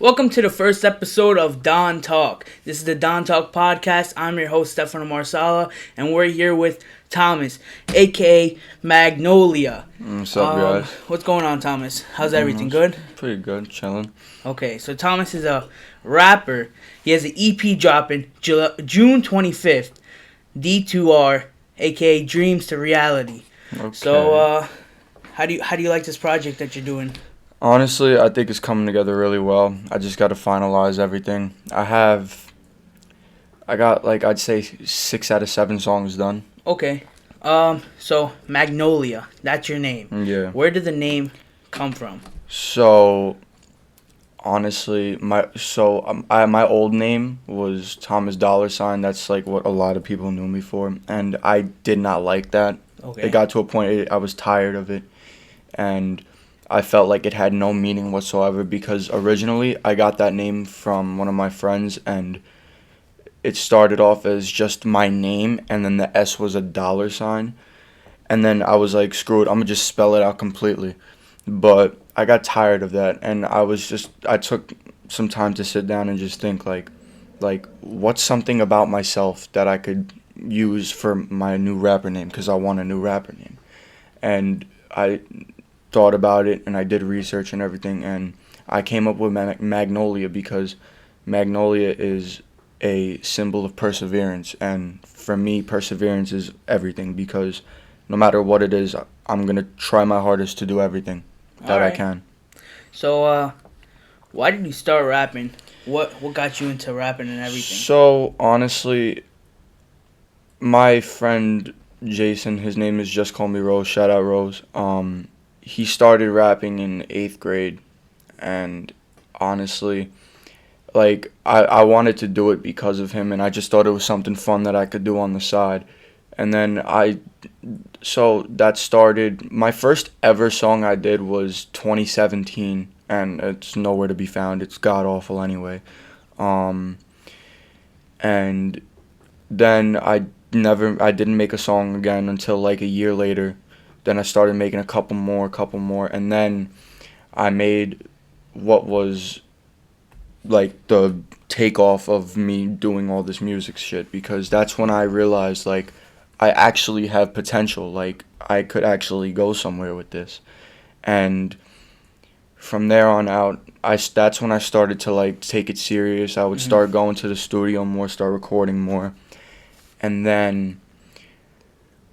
Welcome to the first episode of DonTalk. This is the DonTalk podcast. I'm your host, Stefano Marsala, and we're here with Thomas, aka Magnolia. What's up, guys? What's going on, Thomas? How's everything? Good? Pretty good, chilling. Okay, so Thomas is a rapper. He has an EP dropping June 25th, D2R, aka Dreams to Reality. Okay. So, how do you like this project that you're doing? Honestly, I think it's coming together really well. I just got to finalize everything. I got I'd say 6 out of 7 songs done. Okay. So Magnolia, that's your name. Yeah. Where did the name come from? So, honestly, my old name was Thomas $. That's like what a lot of people knew me for, and I did not like that. Okay. It got to a point I was tired of it, and I felt like it had no meaning whatsoever because originally I got that name from one of my friends, and it started off as just my name and then the S was a $, and then I was like, screw it, I'm gonna just spell it out completely. But I got tired of that, and I took some time to sit down and just think like what's something about myself that I could use for my new rapper name, because I want a new rapper name. And I thought about it, and I did research and everything, and I came up with Magnolia because Magnolia is a symbol of perseverance, and for me, perseverance is everything, because no matter what it is, I'm going to try my hardest to do everything that I can. So, why did you start rapping? What got you into rapping and everything? So, honestly, my friend Jason, his name is Just Call Me Rose, shout out Rose, he started rapping in 8th grade, and honestly, like, I wanted to do it because of him, and I just thought it was something fun that I could do on the side. And then so that started, my first ever song I did was 2017, and it's nowhere to be found, it's god-awful anyway. And then I didn't make a song again until like a year later. Then I started making a couple more, and then I made what was like the takeoff of me doing all this music shit, because that's when I realized like I actually have potential, like I could actually go somewhere with this. And from there on out, that's when I started to like take it serious. I would start going to the studio more, start recording more, and then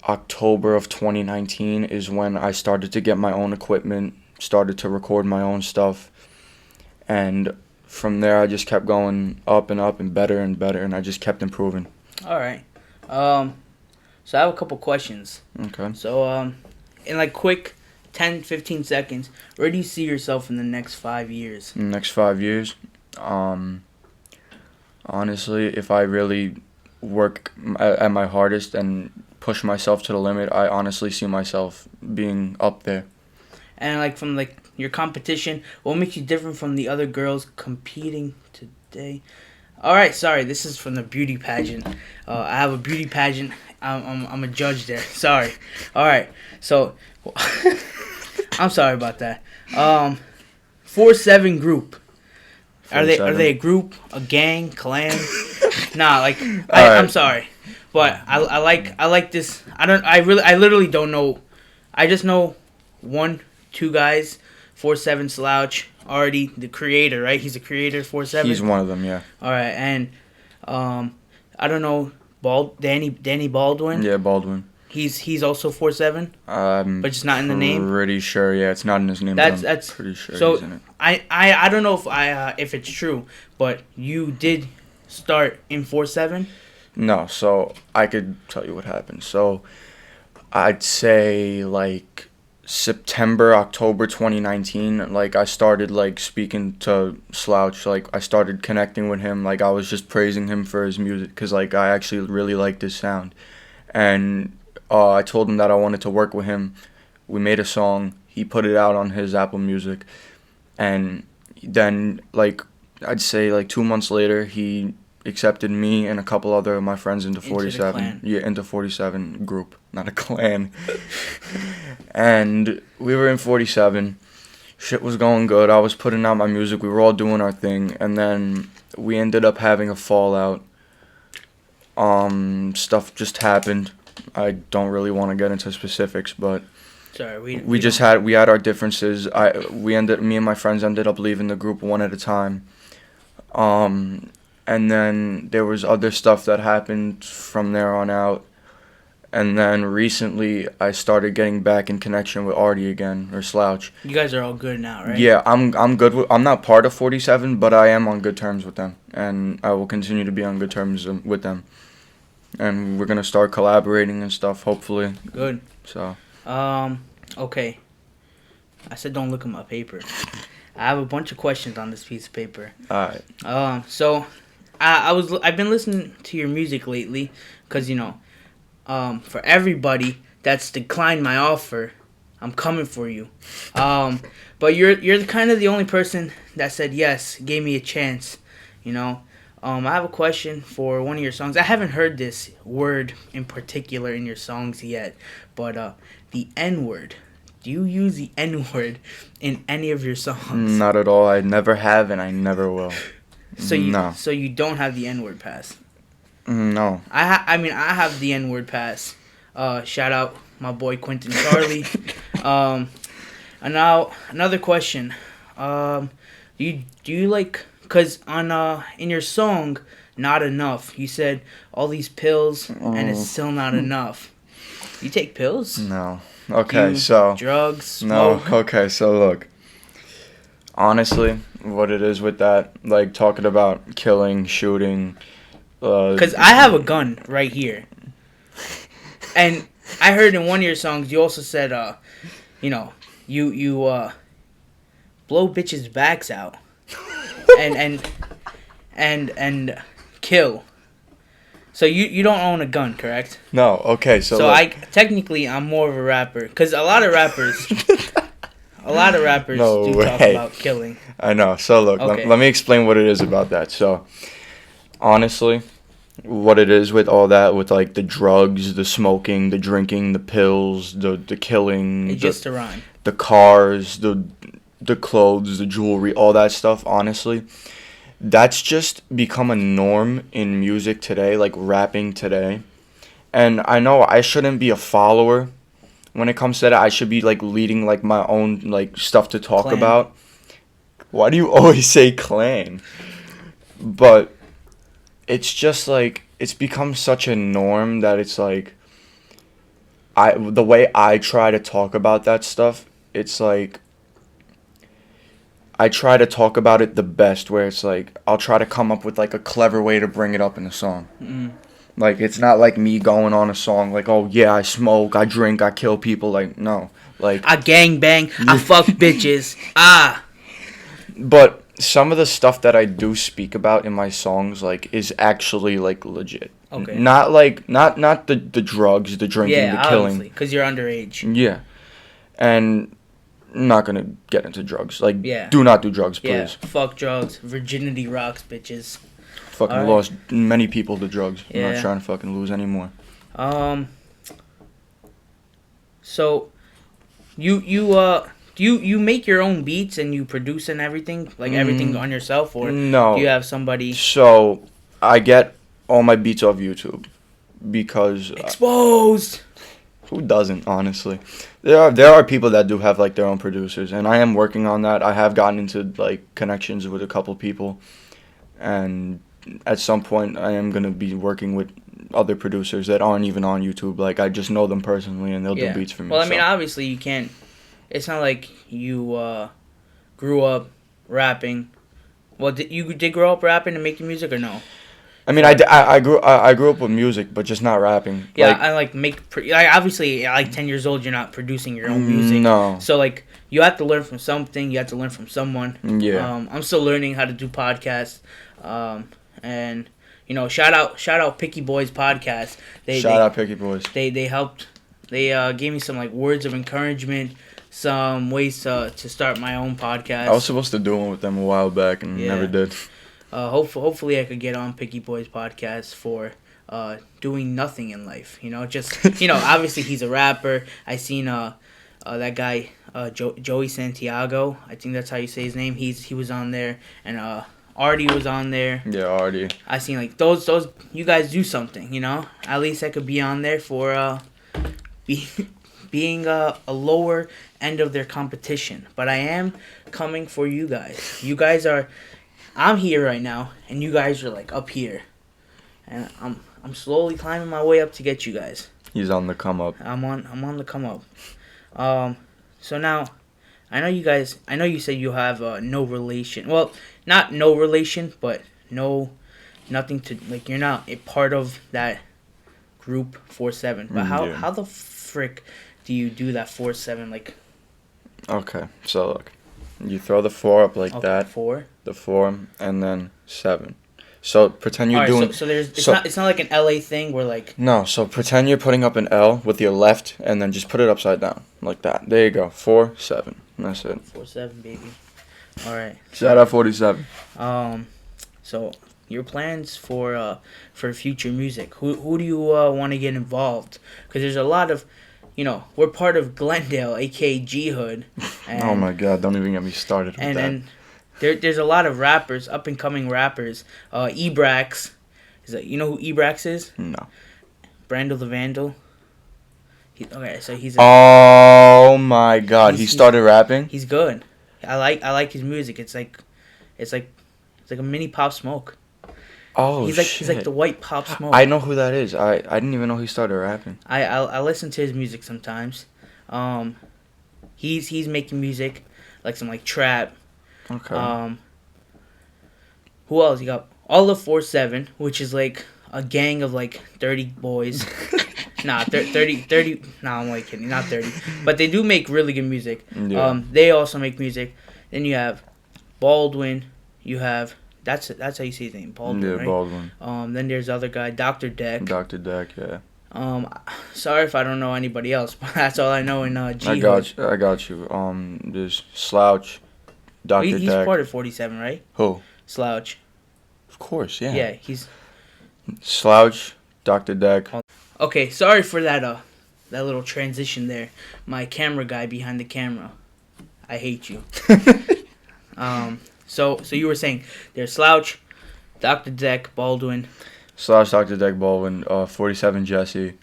October of 2019 is when I started to get my own equipment, started to record my own stuff, and from there I just kept going up and better, and I just kept improving. All right. So I have a couple questions. Okay. So, in like quick 10, 15 seconds, where do you see yourself in the next 5 years? In the next 5 years, honestly, if I really work at my hardest and push myself to the limit, I honestly see myself being up there. And like from like your competition, what makes you different from the other girls competing today? All right, sorry, this is from the beauty pageant. I have a beauty pageant. I'm a judge there. Sorry. All right, so I'm sorry about that. 4-7 group. Are they a group, a gang, clan? Nah, like I'm sorry. But I like this. I literally don't know. I just know 1-2 guys. 4-7 Slouch, already the creator, right? He's a creator. 4-7. He's one of them, yeah. All right, and I don't know Danny Baldwin. Yeah, Baldwin. He's also 4-7. But just not in the name. Pretty sure, yeah, it's not in his name. That's pretty sure. So he's in it. I don't know if it's true, but you did start in 4-7. No, so I could tell you what happened. So I'd say like September, October 2019, like I started like speaking to Slouch, like I started connecting with him, like I was just praising him for his music, because like I actually really liked his sound. And I told him that I wanted to work with him. We made a song, he put it out on his Apple Music, and then like I'd say like 2 months later, he accepted me and a couple other of my friends into 47. Into 47 group, not a clan. And we were in 47. shit was going good. I was putting out my music. We were all doing our thing, and then we ended up having a fallout. Stuff just happened. I don't really want to get into specifics, but sorry, we had our differences. Me and my friends ended up leaving the group one at a time. And then there was other stuff that happened from there on out. And then recently, I started getting back in connection with Artie again, or Slouch. You guys are all good now, right? Yeah, I'm good with. I'm not part of 47, but I am on good terms with them, and I will continue to be on good terms with them. And we're gonna start collaborating and stuff, hopefully. Good. So. Okay. I said don't look at my paper. I have a bunch of questions on this piece of paper. All right. So, I've been listening to your music lately, cause for everybody that's declined my offer, I'm coming for you. But you're kind of the only person that said yes, gave me a chance. I have a question for one of your songs. I haven't heard this word in particular in your songs yet, but the N-word. Do you use the N-word in any of your songs? Not at all. I never have, and I never will. So you don't have the N-word pass? No. I have the N-word pass. Shout out my boy Quentin Charlie. And now another question. Do you like, cause in your song Not Enough, you said all these pills and it's still not enough. You take pills? No. Okay, so drugs, smoke. No. Okay, so look. Honestly, what it is with that, like talking about killing, shooting. Because I have a gun right here. And I heard in one of your songs you also said, you blow bitches' backs out, and kill. So you don't own a gun, correct? No. Okay. So I'm more of a rapper, because a lot of rappers do talk about killing. I know. So look, okay. let me explain what it is about that. So honestly, what it is with all that, with like the drugs, the smoking, the drinking, the pills, the killing, it's just a rhyme. The cars, the clothes, the jewelry, all that stuff, honestly, that's just become a norm in music today, like rapping today. And I know I shouldn't be a follower when it comes to that. I should be like leading like my own like stuff to talk clan. About. Why do you always say clan? But it's just like, it's become such a norm that it's like, the way I try to talk about that stuff, it's like, I try to talk about it the best, where it's like, I'll try to come up with like a clever way to bring it up in the song. Mm. Like, it's not like me going on a song like, oh yeah, I smoke, I drink, I kill people. Like, no. Like, I gang bang, I fuck bitches. But some of the stuff that I do speak about in my songs, like, is actually like legit. Okay. Not like not the drugs, the drinking, the killing. Yeah, because you're underage. Yeah. And I'm not gonna get into drugs. Like, yeah. Do not do drugs, please. Yeah. Fuck drugs. Virginity rocks, bitches. Fucking lost many people to drugs. Yeah. I'm not trying to fucking lose any more. So, you make your own beats and you produce and everything, like everything on yourself, or no? Do you have somebody? So I get all my beats off YouTube because exposed. Who doesn't, honestly? There are people that do have like their own producers, and I am working on that. I have gotten into like connections with a couple people, and at some point I am gonna be working with other producers that aren't even on YouTube. Like, I just know them personally, and they'll do beats for me. Well, I mean, obviously you can't. It's not like you grew up rapping. Well, did you grow up rapping and making music, or no? I mean, I grew up with music, but just not rapping. Yeah, obviously, at like 10 years old, you're not producing your own music. No. So like, you have to learn from something. You have to learn from someone. Yeah. I'm still learning how to do podcasts. And shout out Picky Boys podcast. Shout out Picky Boys. They helped. They gave me some like words of encouragement, some ways to start my own podcast. I was supposed to do one with them a while back and never did. Hopefully I could get on Picky Boys podcast for doing nothing in life. Obviously he's a rapper. I seen that guy Joey Santiago. I think that's how you say his name. He was on there, and Artie was on there. Yeah, Artie. I seen like those you guys do something, you know. At least I could be on there for being a lower end of their competition. But I am coming for you guys. You guys are. I'm here right now, and you guys are like up here, and I'm slowly climbing my way up to get you guys. He's on the come up. I'm on the come up. So now, I know you guys. I know you said you have no relation. Well, not no relation, but nothing to like. You're not a part of that group 4-7. But how the frick do you do that 4-7? Like. Okay, so look, you throw the 4 up like that. 4. The 4 and then 7. So pretend you're doing. So it's not like an LA thing where like. No, so pretend you're putting up an L with your left, and then just put it upside down like that. There you go, 4-7. That's it. 4-7, baby. All right. Shout out 47. So your plans for future music? Who do you want to get involved? Because there's a lot of, we're part of Glendale, aka G Hood. Oh my God! Don't even get me started with that. And there's a lot of rappers, up and coming rappers. Ebrax, you know who Ebrax is? No. Brando the Vandal. He's. Oh my God! He started rapping. He's good. I like his music. It's like a mini Pop Smoke. Oh, he's like the white Pop Smoke. I know who that is. I didn't even know he started rapping. I listen to his music sometimes. He's making music like some like trap. Okay. Who else? You got all of 4-7, which is like a gang of like 30 boys. Nah, 30. Nah, I'm only kidding. Not 30, but they do make really good music. Yeah. They also make music. Then you have Baldwin. You have that's how you say his name, Baldwin. Yeah, right? Baldwin. Then there's other guy, Dr. Deck. Dr. Deck, yeah. Sorry if I don't know anybody else, but that's all I know in G. I got you. There's Slouch, Dr. Deck. He's part of 47, right? Who? Slouch. Of course, yeah. Yeah, he's Slouch, Dr. Deck. Okay, sorry for that little transition there. My camera guy behind the camera. I hate you. So you were saying there's Slouch, Dr. Deck, Baldwin. Slouch, Dr. Deck, Baldwin, 47 Jesse,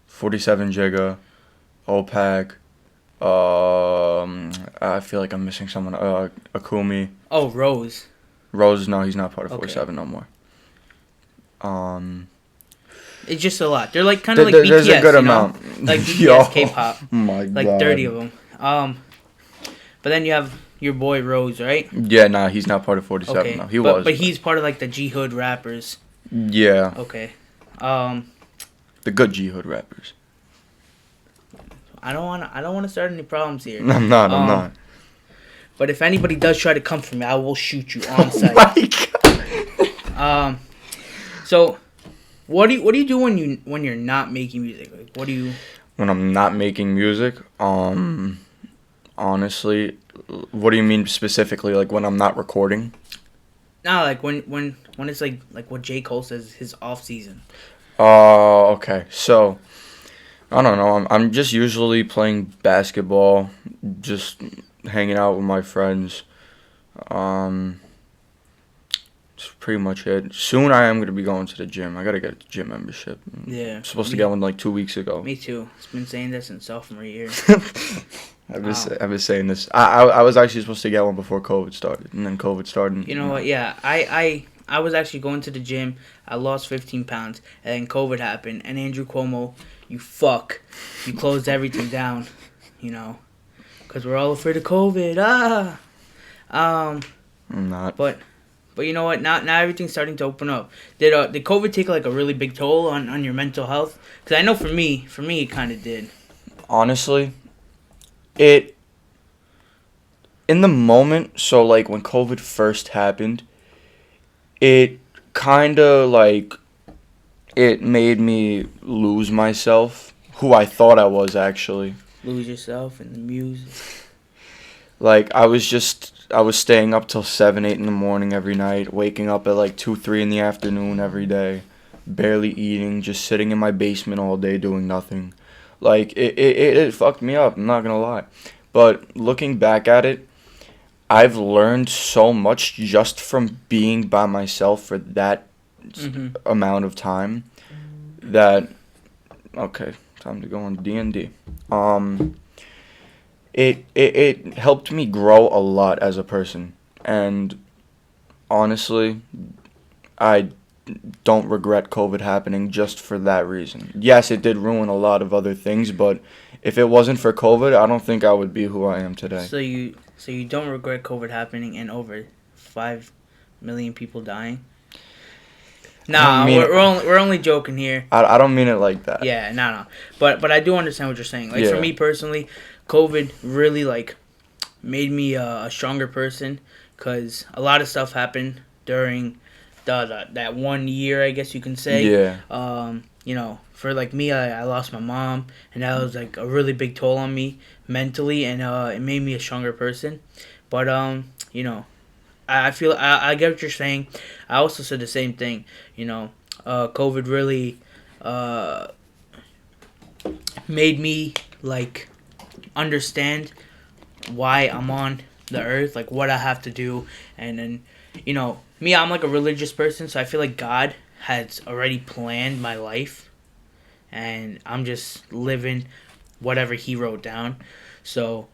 47 Jigga, OPAC. I feel like I'm missing someone. Akumi. Oh, Rose. Rose, no, he's not part of 47 no more. It's just a lot. They're like kind of like BTS. There's a good amount. Like BTS, K-pop. My like God. 30 of them. But then you have your boy Rose, right? Yeah, nah, he's not part of 47. Okay. No, he was. But he's part of like the G Hood rappers. Yeah. Okay. The good G Hood rappers. I don't want to start any problems here. I'm not. But if anybody does try to come for me, I will shoot you on sight. Oh my God. So, what do you do when you're not making music? Like, what do you? When I'm not making music, honestly, what do you mean specifically? Like when I'm not recording? No, like when it's like what J. Cole says, his off season. Oh, okay. So, I don't know. I'm just usually playing basketball, just hanging out with my friends. That's pretty much it. Soon I am going to be going to the gym. I got to get a gym membership. Yeah. I'm supposed to get one like 2 weeks ago. Me too. It's been saying this since sophomore year. I've been saying this. I was actually supposed to get one before COVID started, and then COVID started. You know what? Yeah, I was actually going to the gym. I lost 15 pounds, and then COVID happened. And Andrew Cuomo, you fuck, you closed everything down, because we're all afraid of COVID. I'm not. But you know what? Now everything's starting to open up. Did COVID take like a really big toll on your mental health? Because I know for me it kind of did. Honestly, in the moment, so like when COVID first happened, it kind of like, it made me lose myself, who I thought I was actually. Lose yourself in the music. Like, I was staying up till 7, 8 in the morning every night, waking up at like 2, 3 in the afternoon every day, barely eating, just sitting in my basement all day doing nothing. Like, it fucked me up, I'm not gonna lie. But looking back at it, I've learned so much just from being by myself for that amount of time that, okay, time to go on D&D. It helped me grow a lot as a person. And honestly, I don't regret COVID happening just for that reason. Yes, it did ruin a lot of other things, but if it wasn't for COVID, I don't think I would be who I am today. So you don't regret COVID happening and over 5 million people dying? Nah, we're only joking here. I don't mean it like that. Yeah, no. But I do understand what you're saying. Like, for me personally, COVID really, like, made me a stronger person, because a lot of stuff happened during that 1 year, I guess you can say. Yeah. You know, for, like, me, I lost my mom, and that was, like, a really big toll on me mentally, and it made me a stronger person. But, you know, I feel I get what you're saying. I also said the same thing. You know, COVID really made me, like, understand why I'm on the earth, like what I have to do, and then, you know, me, I'm like a religious person, so I feel like God has already planned my life, and I'm just living whatever He wrote down. So,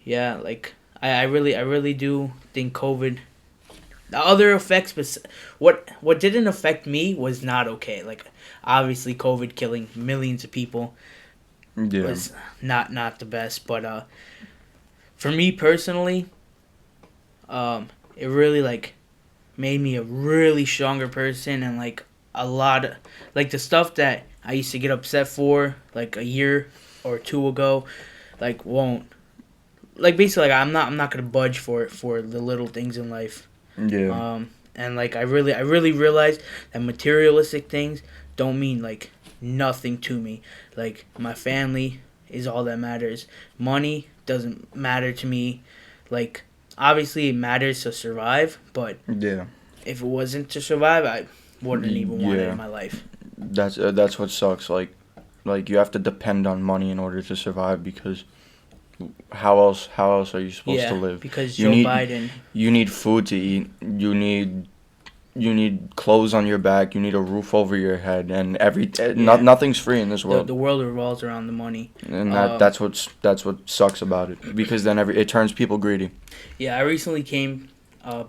yeah, like. I really do think COVID. The other effects, but what didn't affect me was not okay. Like, obviously, COVID killing millions of people was not the best. But for me personally, it really, like, made me a really stronger person, and, like, a lot of, like, the stuff that I used to get upset for like a year or two ago, like, won't. Like, basically, like, I'm not gonna budge for the little things in life. Yeah. And, like, I really realized that materialistic things don't mean, like, nothing to me. Like, my family is all that matters. Money doesn't matter to me. Like, obviously it matters to survive, but if it wasn't to survive, I wouldn't even want it in my life. That's what sucks. Like you have to depend on money in order to survive, because how else are you supposed to live? Because Biden. You need food to eat. You need clothes on your back. You need a roof over your head, and nothing's free in this world. The world revolves around the money, and that's what sucks about it, because then it turns people greedy. Yeah, I recently came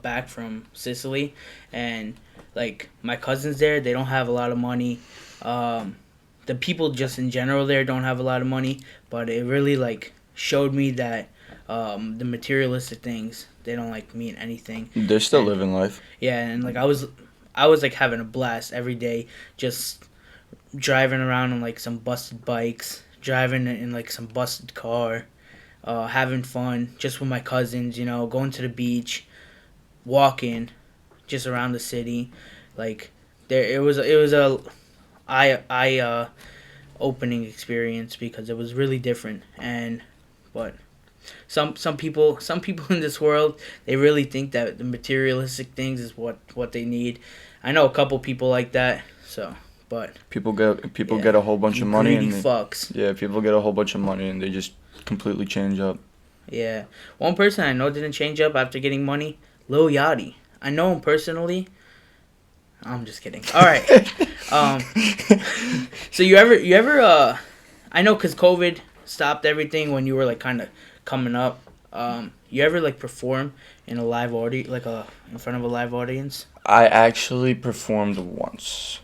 back from Sicily, and, like, my cousins there, they don't have a lot of money. The people just in general there don't have a lot of money, but it really, like, showed me that the materialistic things, they don't, like, mean anything. They're still living life. Yeah, and, like, I was like having a blast every day, just driving around on, like, some busted bikes, driving in, like, some busted car, having fun just with my cousins, you know, going to the beach, walking just around the city. Like, it was a eye opening experience, because it was really different. But some people in this world, they really think that the materialistic things is what they need. I know a couple people like that. So, but people get a whole bunch of money, and fucks. Yeah, people get a whole bunch of money and they just completely change up. Yeah, one person I know didn't change up after getting money, Lil Yachty. I know him personally. I'm just kidding. All right. So you ever I know, because COVID stopped everything when you were, like, kind of coming up. You ever, like, perform in a live audience, like, in front of a live audience? I actually performed once.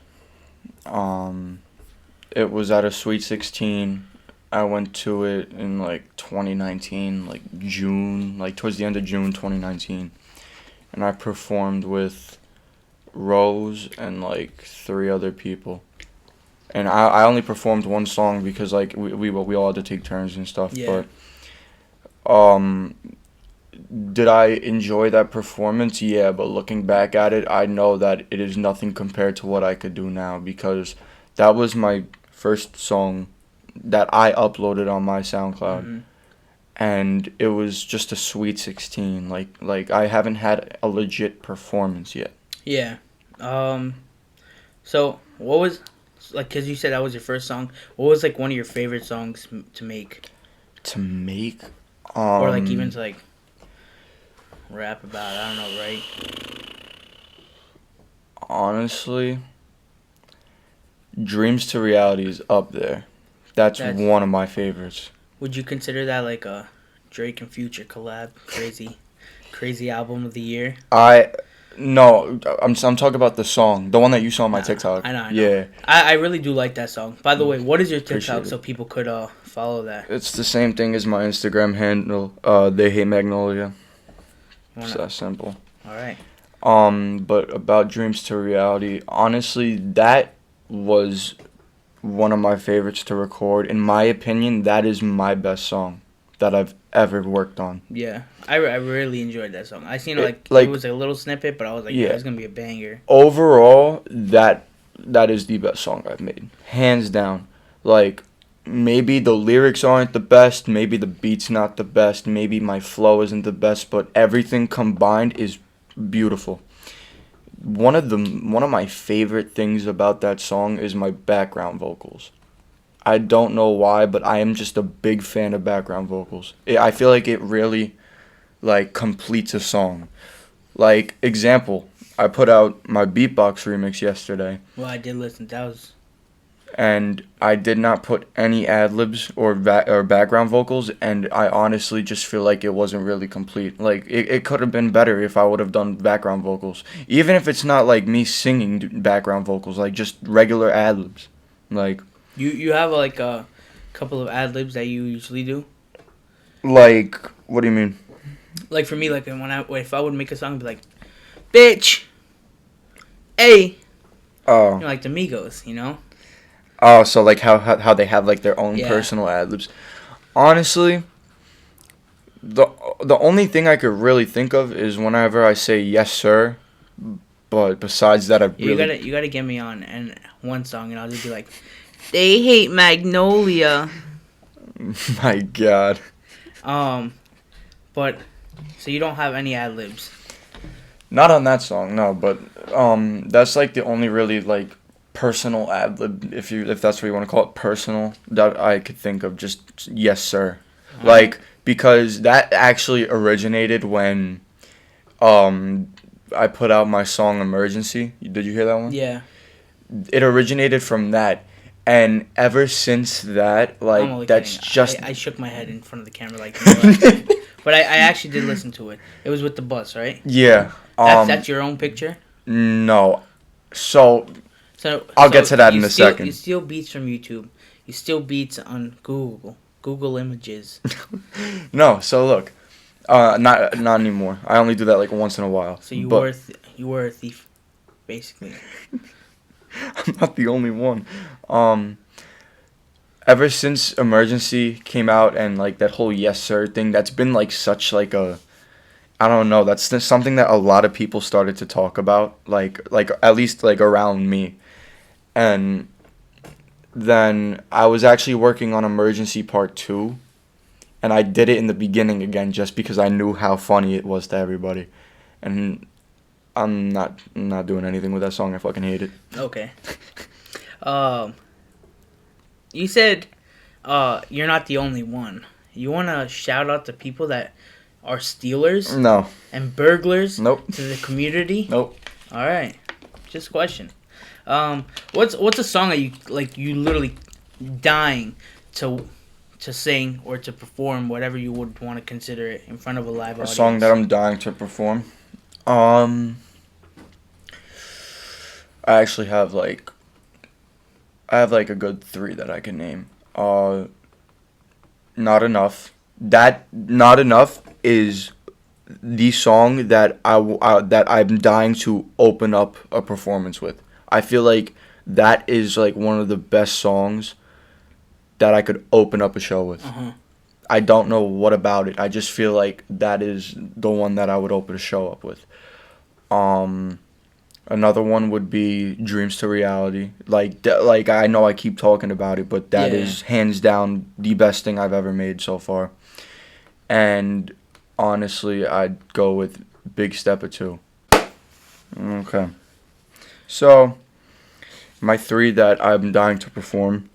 It was at a Sweet 16. I went to it in, like, 2019, like, June, like, towards the end of June 2019. And I performed with Rose and, like, 3 other people. And I only performed one song because, like, we all had to take turns and stuff. Yeah. But did I enjoy that performance? Yeah, but looking back at it, I know that it is nothing compared to what I could do now, because that was my first song that I uploaded on my Soundcloud. Mm-hmm. And it was just a Sweet 16. Like I haven't had a legit performance yet. Yeah. So what was like, because you said that was your first song. What was like one of your favorite songs to make? To make, or like even to like rap about? I don't know, right? Honestly, Dreams to Reality is up there. That's one of my favorites. Would you consider that like a Drake and Future collab? Crazy album of the year? No, I'm talking about the song, the one that you saw on my TikTok. I know. Yeah. I really do like that song. By the way, what is your TikTok so people could follow that? It's the same thing as my Instagram handle. They hate Magnolia. It's that simple. All right. But about Dreams to Reality, honestly, that was one of my favorites to record. In my opinion, that is my best song that I've ever worked on. Yeah, I really enjoyed that song. I seen it was a little snippet, but I was like, yeah, it's gonna be a banger. Overall, that is the best song I've made, hands down. Like, maybe the lyrics aren't the best, maybe the beat's not the best, maybe my flow isn't the best, but everything combined is beautiful. One of my favorite things about that song is my background vocals. I don't know why, but I am just a big fan of background vocals. I feel like it really, like, completes a song. Like, example, I put out my beatbox remix yesterday. Well, I did listen. And I did not put any ad-libs or background vocals, and I honestly just feel like it wasn't really complete. Like, it could have been better if I would have done background vocals. Even if it's not, like, me singing background vocals, like, just regular ad-libs. Like... You have like a couple of ad libs that you usually do? Like, what do you mean? Like for me, like if I would make a song, I'd be like, bitch, hey. Oh. You know, like the Migos, you know? Oh, so like how they have like their own personal ad libs. Honestly, the only thing I could really think of is whenever I say yes sir. But besides that, you gotta get me on and one song, and I'll just be like, they hate Magnolia. My God. But so you don't have any ad libs? Not on that song, no. But that's like the only really like personal ad lib, if that's what you want to call it, personal, that I could think of. Just yes sir, like, because that actually originated when I put out my song Emergency. Did you hear that one? Yeah. It originated from that. And ever since that, like, that's kidding. just... I shook my head in front of the camera, like... No, but I actually did listen to it. It was with the bus, right? Yeah. That's your own picture? No. So I'll get to that in a second. You steal beats from YouTube. You steal beats on Google Images. No, so look. Not anymore. I only do that, like, once in a while. So you were a thief, basically. I'm not the only one. Ever since Emergency came out and like that whole yes sir thing, that's been like such like a, I don't know, that's something that a lot of people started to talk about, like at least like around me. And then I was actually working on Emergency Part 2, and I did it in the beginning again just because I knew how funny it was to everybody. And I'm not doing anything with that song. I fucking hate it. Okay. You said you're not the only one. You want to shout out to people that are stealers? No. And burglars? Nope. To the community? Nope. All right. Just a question. What's a song that you literally dying to sing or to perform, whatever you would want to consider it, in front of a live audience? A song that I'm dying to perform? I actually have like a good 3 that I can name. Not Enough. That Not Enough is the song that I'm dying to open up a performance with. I feel like that is like one of the best songs that I could open up a show with. Uh-huh. I don't know what about it. I just feel like that is the one that I would open a show up with. Another one would be Dreams to Reality. Like I know I keep talking about it, but that is hands down the best thing I've ever made so far. And honestly, I'd go with Big Step or 2. Okay. So, My 3 that I'm dying to perform: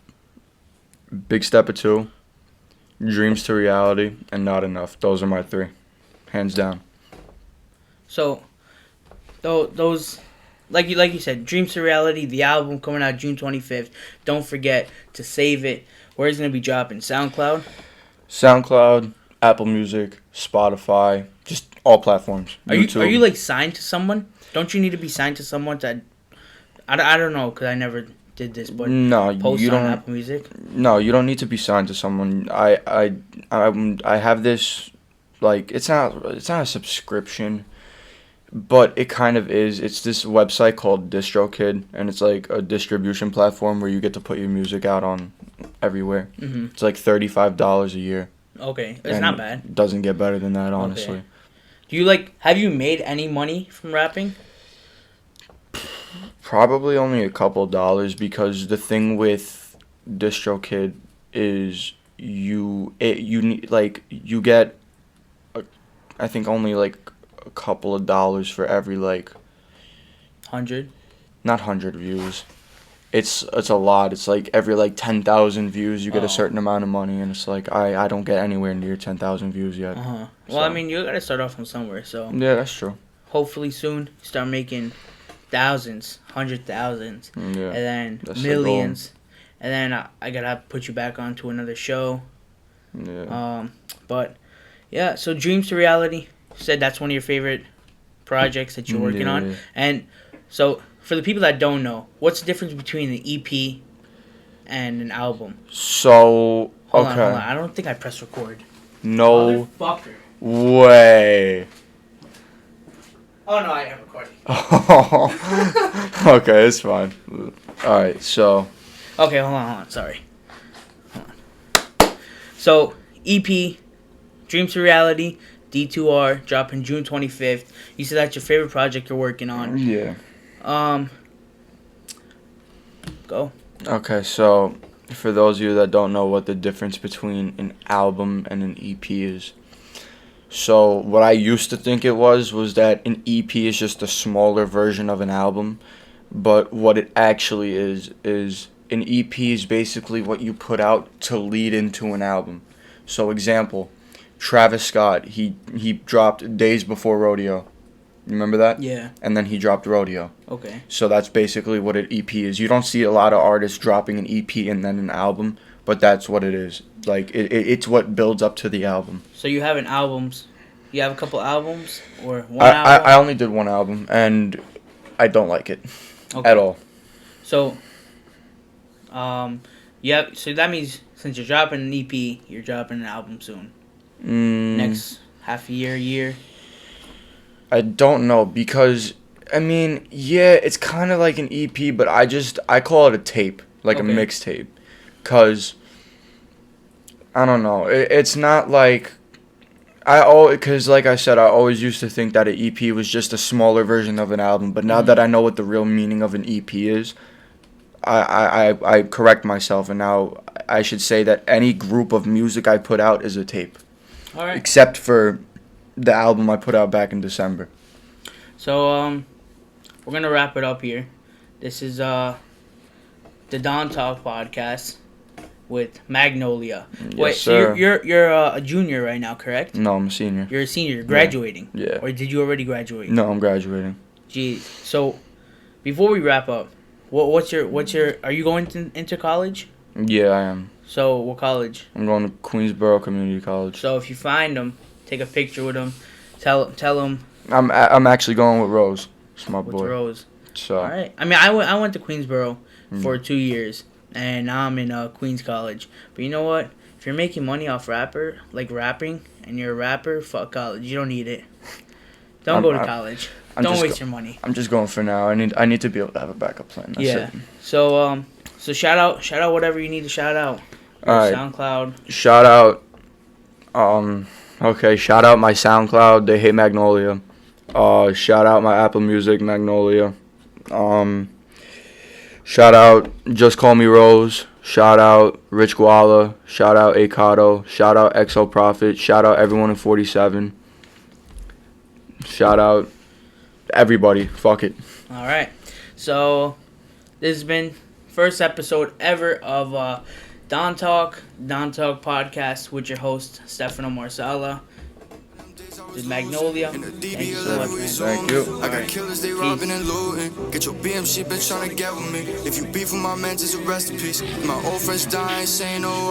Big Step or 2, Dreams to Reality, and Not Enough. Those are my 3, hands down. So, those, like you said, Dreams to Reality, the album coming out June 25th. Don't forget to save it. Where is it going to be dropping? SoundCloud? SoundCloud, Apple Music, Spotify, just all platforms. Are you like signed to someone? Don't you need to be signed to someone to? I don't know, because I never did this, but no, post you on don't. Apple Music. No, you don't need to be signed to someone. I have this, like, it's not a subscription, but it kind of is. It's this website called DistroKid, and it's like a distribution platform where you get to put your music out on everywhere. Mm-hmm. It's like $35 a year. Okay, it's not bad. Doesn't get better than that, honestly. Okay. Do you have you made any money from rapping? Probably only a couple dollars, because the thing with DistroKid is you get I think only like a couple of dollars for every 100? Not 100 views. It's a lot. It's like every 10,000 views you get a certain amount of money, and it's like I don't get anywhere near 10,000 views yet. Uh-huh. Well, I mean, you got to start off from somewhere, so. Yeah, that's true. Hopefully soon start making thousands, 100,000s, Yeah. and then That's millions. And then I got to put you back onto another show. Yeah. But yeah, so Dreams to Reality, you said that's one of your favorite projects that you're working on. And so for the people that don't know, what's the difference between an EP and an album? So, Hold on. I don't think I pressed record. No Motherfucker. way. Oh, no, I am recording. Okay, it's fine. Alright, so. Okay, hold on. Sorry. Hold on. So, EP, Dreams to Reality, D2R, dropping June 25th. You said that's your favorite project you're working on. Yeah. Go. Okay, so for those of you that don't know what the difference between an album and an EP is. So what I used to think it was that an EP is just a smaller version of an album, but what it actually is an EP is basically what you put out to lead into an album. So example, Travis Scott, he dropped Days Before Rodeo. You remember that? Yeah. And then he dropped Rodeo. Okay. So that's basically what an EP is. You don't see a lot of artists dropping an EP and then an album, but that's what it is. Like, it's what builds up to the album. So you have you have a couple albums or one album? I only did one album, and I don't like it at all. So, so that means since you're dropping an EP, you're dropping an album soon. Next half a year. I don't know, because, I mean, yeah, it's kind of like an EP, but I call it a tape, like a mixtape, because, I don't know, it's not like, because like I said, I always used to think that an EP was just a smaller version of an album, but now that I know what the real meaning of an EP is, I correct myself, and now I should say that any group of music I put out is a tape. All right. Except for the album I put out back in December. So, we're going to wrap it up here. This is the DonTalk podcast with Magnolia. Yes, Wait, sir. So you're a junior right now, correct? No, I'm a senior. You're a senior. You're graduating. Yeah. Or did you already graduate? No, I'm graduating. Jeez. So, before we wrap up, what's your are you going into college? Yeah, I am. So, what college? I'm going to Queensboro Community College. So, if you find them, take a picture with them. Tell them. I'm actually going with Rose. It's my boy. With Rose. So. All right. I mean, I went to Queensboro for 2 years, and now I'm in Queens College. But you know what? If you're making money off rapping, and you're a rapper, fuck college. You don't need it. Don't go to college. Don't waste your money. I'm just going for now. I need to be able to have a backup plan. That's it. So shout out whatever you need to shout out. All right. SoundCloud. Shout out. Okay. Shout out my SoundCloud. They hate Magnolia. Shout out my Apple Music, Magnolia. Shout out Just Call Me Rose. Shout out Rich Guala. Shout out Acado. Shout out XO Profit. Shout out everyone in 47. Shout out everybody. Fuck it. All right. So This has been first episode ever of DonTalk podcast with your host Stefano Marsala. This is Magnolia. Thank you so much, man. Thank you. I got killers, they robbing and looting. Get your BM shit, been trying to get with me. If you beef with my mans, it's a rest in peace. My old friends dying, saying no.